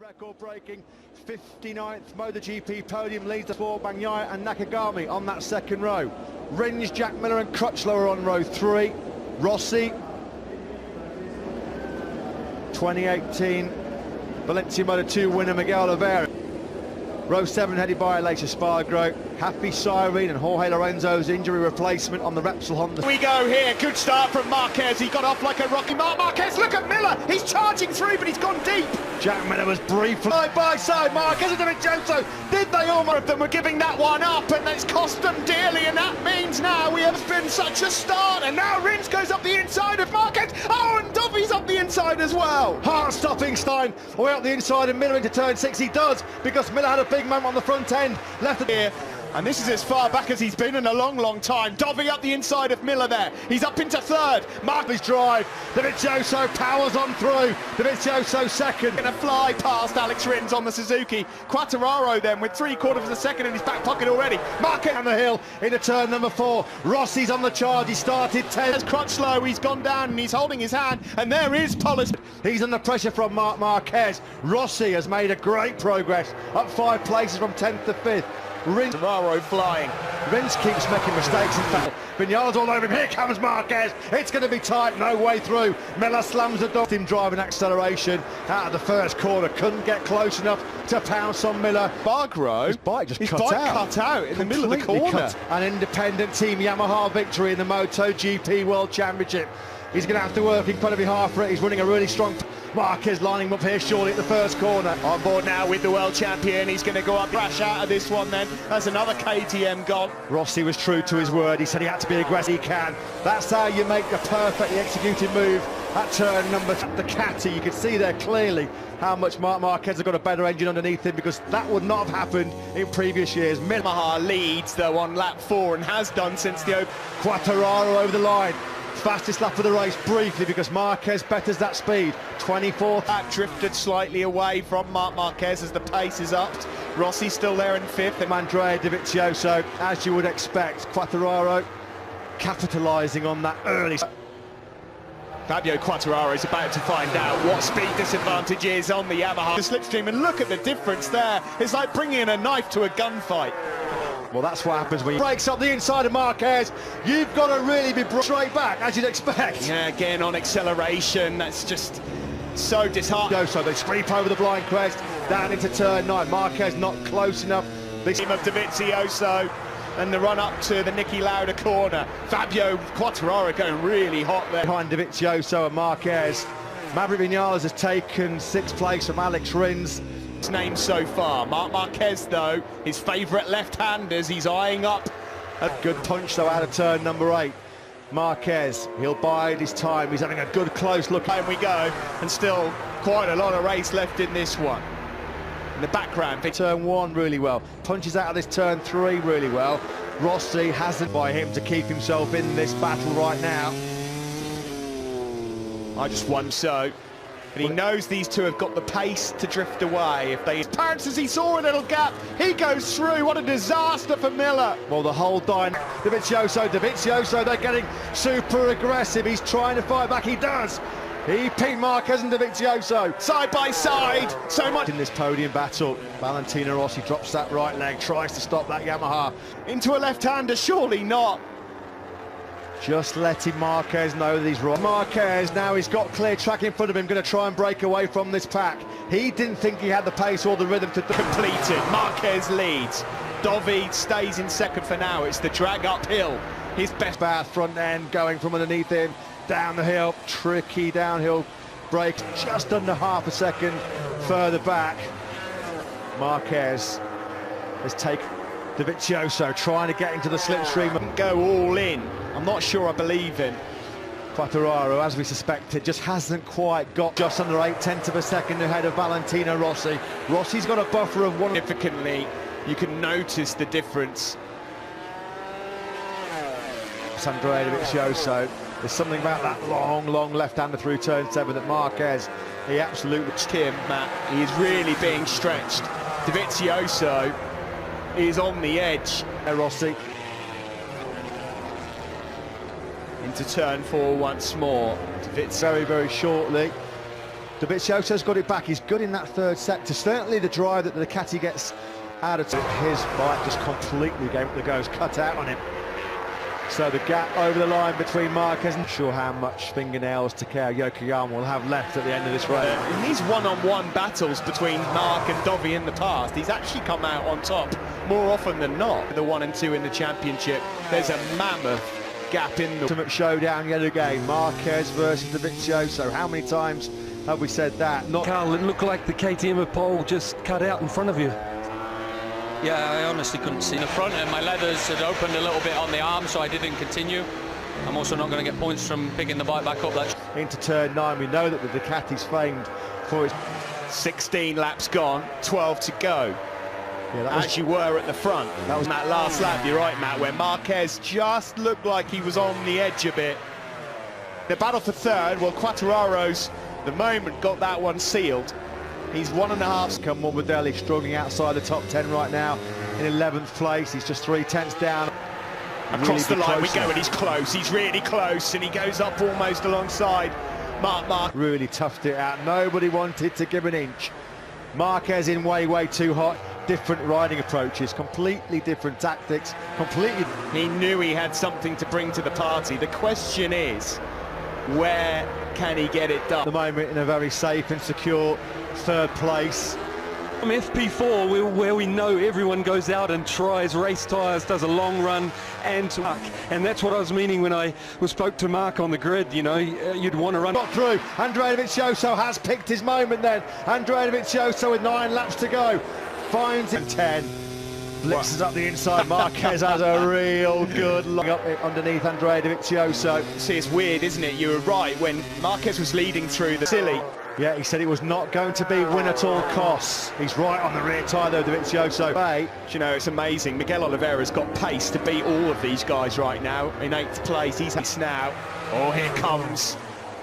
Record-breaking 59th MotoGP podium leads the four Bagnaia and Nakagami on that second row. Rins, Jack Miller and Crutchlow are on row 3. Rossi, 2018 Valencia Moto2 winner Miguel Oliveira. Row 7 headed by Aleix Espargaro, Happy Cyrene and Jorge Lorenzo's injury replacement on the Repsol Honda. We go here, good start from Marquez, he got off like a rocky. Marquez, look at Miller, he's charging through but he's gone deep. Jack Miller was briefly side by side, Marquez and Dovisioso, did they almost? Of them were giving that one up and it's cost them dearly, and that means now we have been such a start, and now Rins goes up the inside of Marquez, oh and Dovi's up the inside as well. Heart-stopping Stein, away up the inside and Miller into turn 6, he does, because Miller had a big moment on the front end, left it here. And this is as far back as he's been in a long, long time. Dovi up the inside of Miller there. He's up into third. Marquez drive. Dovisioso powers on through. Dovisioso second. Gonna fly past Alex Rins on the Suzuki. Quartararo then with 3/4 of a second in his back pocket already. Marquez on the hill into turn number 4. Rossi's on the charge. He started 10. There's Crutchlow. He's gone down and he's holding his hand. And there is Polis. He's under pressure from Marquez. Rossi has made a great progress. Up 5 places from 10th to 5th. Rins flying. Rins keeps making mistakes in fact. Vignales all over him. Here comes Marquez. It's going to be tight. No way through. Miller slams the door. Him driving acceleration out of the first corner. Couldn't get close enough to pounce on Miller. Espargaro, his bike just his cut bike out. cut out in the middle of the corner. Cut. An independent team Yamaha victory in the MotoGP World Championship. He's going to have to work incredibly hard for it. He's running a really strong. Marquez lining him up here surely at the first corner. On board now with the world champion. He's going to go up, crash out of this one then. That's another KTM gone. Rossi was true to his word. He said he had to be aggressive. He can. That's how you make a perfectly executed move at turn number the Catty. You can see there clearly how much Marquez has got a better engine underneath him, because that would not have happened in previous years. Yamaha leads though on lap 4 and has done since the open. Quartararo over the line. Fastest lap of the race briefly because Marquez betters that speed. 24th. That drifted slightly away from Marquez as the pace is upped. Rossi still there in 5th. And Andrea Dovizioso, as you would expect. Quartararo capitalising on that early. Fabio Quartararo is about to find out what speed disadvantage is on the Yamaha. The slipstream, and look at the difference there. It's like bringing a knife to a gunfight. Well, that's what happens when you breaks up the inside of Marquez. You've got to really be straight back, as you'd expect. Yeah, again on acceleration, that's just so disheartening. So they sweep over the blind crest, down into turn 9. Marquez not close enough. This team of Dovizioso and the run up to the Niki Lauda corner. Fabio Quartararo going really hot there. Behind Dovizioso and Marquez. Maverick Viñales has taken 6th place from Alex Rins. Name so far. Marquez though, his favourite left-handers, he's eyeing up. A good punch though out of turn number 8. Marquez, he'll bide his time. He's having a good close look. And we go, and still quite a lot of race left in this one. In the background, turn 1 really well. Punches out of this turn 3 really well. Rossi hasn't by him to keep himself in this battle right now. I just won so. And he knows these two have got the pace to drift away. If they pounces, he saw a little gap. He goes through. What a disaster for Miller. Well, the whole Dovizioso, they're getting super aggressive. He's trying to fight back. He does. He pinned Marquez and Dovizioso side by side. So much in this podium battle. Valentino Rossi drops that right leg, tries to stop that Yamaha. Into a left-hander, surely not. Just letting Marquez know that he's wrong. Marquez, now he's got clear track in front of him, going to try and break away from this pack. He didn't think he had the pace or the rhythm to complete it. Marquez leads. Dovi stays in 2nd for now. It's the drag uphill. His best front end going from underneath him, down the hill, tricky downhill break, just under half a second further back. Marquez has taken Dovizioso trying to get into the slipstream and go all in. I'm not sure I believe him. Quartararo, as we suspected, just hasn't quite got just under 0.8 of a second ahead of Valentino Rossi. Rossi's got a buffer of 1. Significantly, you can notice the difference. Andrea Dovizioso, there's something about that long left-hander through turn 7 that Marquez, he absolutely... Him, Matt, he is really being stretched. Dovizioso is on the edge. Rossi into turn 4 once more. Very shortly. Dovizioso's got it back. He's good in that third sector. Certainly the drive that the Ducati gets out of his bike just completely gave it the goes cut out on him. So the gap over the line between Marquez, not sure how much fingernails Takeo Yokoyama will have left at the end of this race. In these one-on-one battles between Mark and Dovi in the past, he's actually come out on top more often than not. The 1 and 2 in the championship, there's a mammoth gap in the ultimate showdown yet again. Marquez versus Dovizioso. How many times have we said that? Not Carl, it looked like the KTM pole just cut out in front of you. Yeah, I honestly couldn't see the front, and my leathers had opened a little bit on the arm, so I didn't continue. I'm also not going to get points from picking the bike back up. That's into turn 9. We know that the Ducati's famed for its 16 laps gone, 12 to go. Yeah, that was, as you were at the front. That was that last lap, you're right, Matt, where Marquez just looked like he was on the edge a bit. The battle for third, well, Quartararo's the moment got that one sealed. He's 1.5. Come Morbidelli struggling outside the top 10 right now in 11th place. He's just 3/10 down. Across the line we go, and he's close. He's really close, and he goes up almost alongside Mark. Really toughed it out. Nobody wanted to give an inch. Marquez in way too hot. Different riding approaches, completely different tactics, completely. He knew he had something to bring to the party. The question is, where can he get it done? At the moment in a very safe and secure third place. From FP4, where we know everyone goes out and tries race tyres, does a long run, and that's what I was meaning when I spoke to Mark on the grid. You know, you'd want to run. Got through. Andrea Dovizioso has picked his moment then. Andrea Dovizioso with 9 laps to go. Finds him 10. Blitzes up the inside. Marquez has a real good look up underneath Andrea Dovizioso. See, it's weird, isn't it? You were right when Marquez was leading through the silly. Yeah, he said it was not going to be win at all costs. He's right on the rear tyre though, Dovizioso. Do you know, it's amazing. Miguel Oliveira's got pace to beat all of these guys right now. In 8th place, he's now. Oh, here comes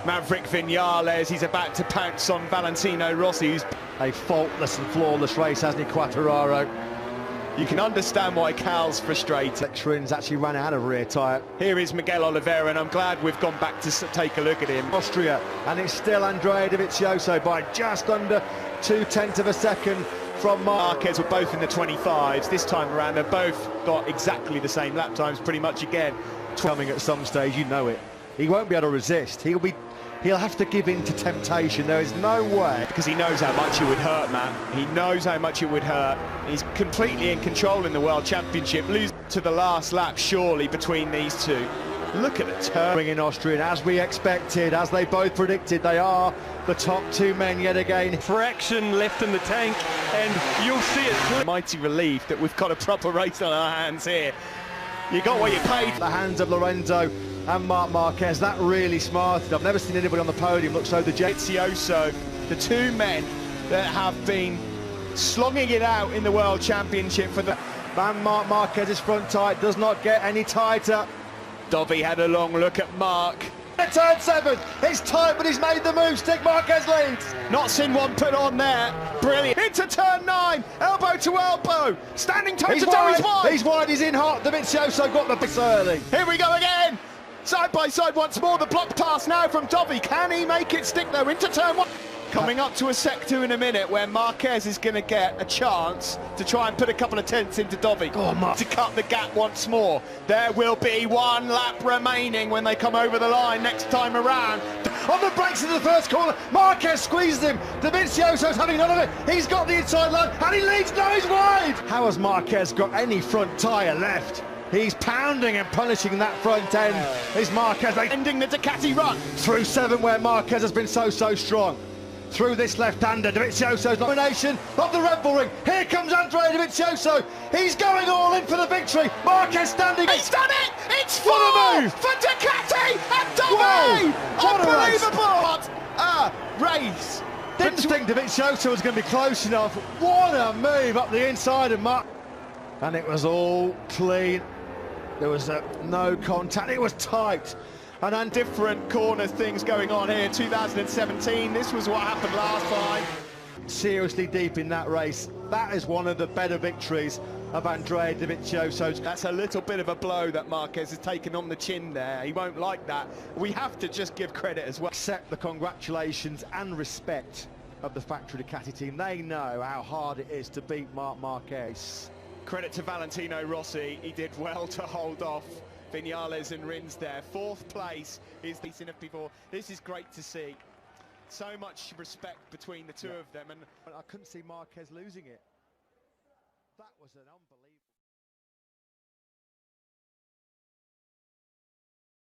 Maverick Vinales. He's about to pounce on Valentino Rossi, who's a faultless and flawless race, hasn't he, Quartararo? You can understand why Cal's frustrated. Rins actually ran out of rear tyre. Here is Miguel Oliveira, and I'm glad we've gone back to take a look at him. Austria, and it's still Andrea Dovizioso by just under 0.2 of a second from Marquez. Were both in the 25s. This time around, they've both got exactly the same lap times, pretty much again. Coming at some stage, you know it. He won't be able to resist. He'll have to give in to temptation. There is no way. Because he knows how much it would hurt, Matt. He knows how much it would hurt. He's completely in control in the World Championship. Lose to the last lap, surely, between these two. Look at the turn. In Austria, and as we expected, as they both predicted, they are the top 2 men yet again. Fraction left in the tank, and you'll see it. Mighty relief that we've got a proper race on our hands here. You got what you paid. The hands of Lorenzo and Marc Marquez, that really smarted. I've never seen anybody on the podium look so dejected. Dovizioso, the 2 men that have been slogging it out in the World Championship for the... Man, Marc Marquez's front tyre does not get any tighter. Dovi had a long look at Mark. Turn 7, it's tight, but he's made the move. Stick Marquez leads. Not seen one put on there. Brilliant. Into turn 9, elbow to elbow. Standing toe to toe, he's wide. He's wide, he's in hot. Dovizioso got the bits early. Here we go again. Side by side once more, the block pass now from Dovi. Can he make it stick though into turn 1? Coming up to a sector in a minute where Marquez is going to get a chance to try and put a couple of tenths into Dovi to cut the gap once more. There will be 1 lap remaining when they come over the line next time around. On the brakes into the first corner, Marquez squeezed him. Dovizioso's having none of it. He's got the inside line and he leads. Now he's wide. How has Marquez got any front tyre left? He's pounding and punishing that front end. Is Marquez ending the Ducati run through 7 where Marquez has been so strong. Through this left-hander, Dovizioso's domination of the Red Bull ring. Here comes Andrea Dovizioso. He's going all in for the victory. Marquez standing. He's done it! It's 4 for Ducati and Dovi! Unbelievable! What a race! Didn't think Dovizioso was going to be close enough. What a move up the inside of Mark. And it was all clean. There was no contact. It was tight. And different corner things going on here. 2017, this was what happened last time. Seriously deep in that race. That is one of the better victories of Andrea Dovizioso. That's a little bit of a blow that Marquez has taken on the chin there. He won't like that. We have to just give credit as well. Accept the congratulations and respect of the factory Ducati team. They know how hard it is to beat Marc Marquez. Credit to Valentino Rossi. He did well to hold off Viñales and Rins there. Fourth place is decent of people. This is great to see. So much respect between the two of them, and I couldn't see Marquez losing it. That was an unbelievable...